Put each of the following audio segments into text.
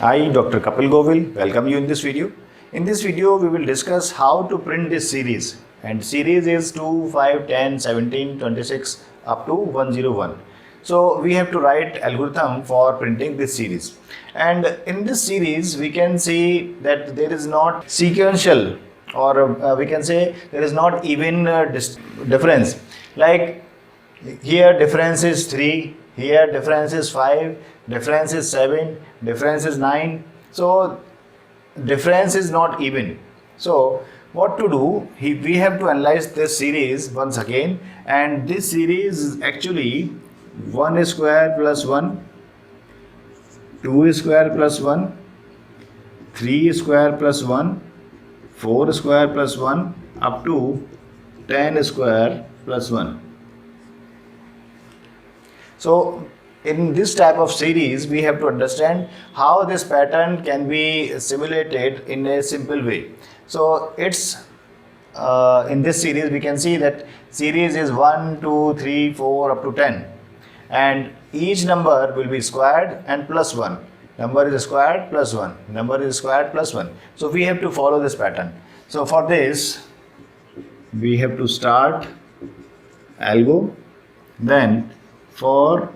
I, Dr. Kapil Govil, welcome you in this video. In this video, we will discuss how to print this series. And series is 2, 5, 10, 17, 26 up to 101. So we have to write algorithm for printing this series. And in this series, we can see that there is not sequential, or we can say there is not even difference. Like here difference is 3, here difference is 5, difference is 7, difference is 9. So difference is not even. So what to do? We have to analyze this series once again, and this series is actually 1 square plus 1, 2 square plus 1, 3 square plus 1, 4 square plus 1 up to 10 square plus 1. So in this type of series, we have to understand how this pattern can be simulated in a simple way. So it's in this series we can see that series is 1, 2, 3, 4 up to 10, and each number will be squared and plus 1. Number is squared plus 1. Number is squared plus 1. So we have to follow this pattern. So for this, we have to start algo, then for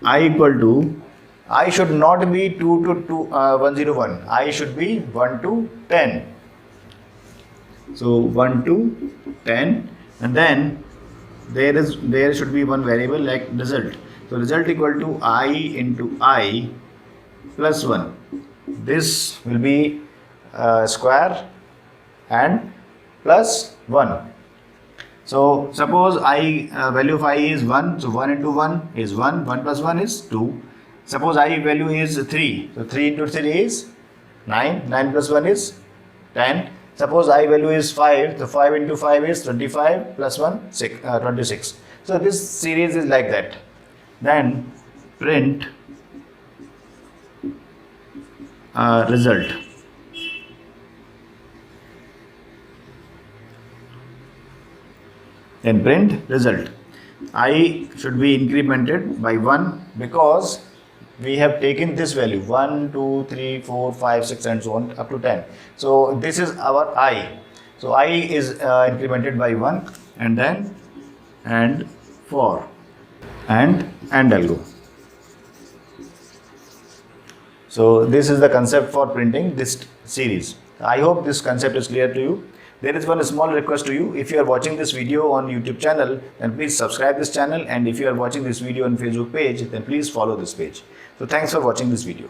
I equal to, I should not be 2 to 101, I should be 1 to 10. So 1 to 10, and then there should be one variable like result. So result equal to I into I plus 1. This will be square and plus 1. So suppose I value of I is 1, so 1 into 1 is 1, 1 plus 1 is 2. Suppose I value is 3, so 3 into 3 is 9, 9 plus 1 is 10. Suppose I value is 5, so 5 into 5 is 25 plus 1 26. So this series is like that. Then print result. Then print result. I should be incremented by 1 because we have taken this value 1, 2, 3, 4, 5, 6 and so on up to 10. So this is our I. So I is incremented by 1, and then and for and algo. So this is the concept for printing this series. I hope this concept is clear to you. There is one small request to you. If you are watching this video on YouTube channel, then please subscribe this channel, and if you are watching this video on Facebook page, then please follow this page. So thanks for watching this video.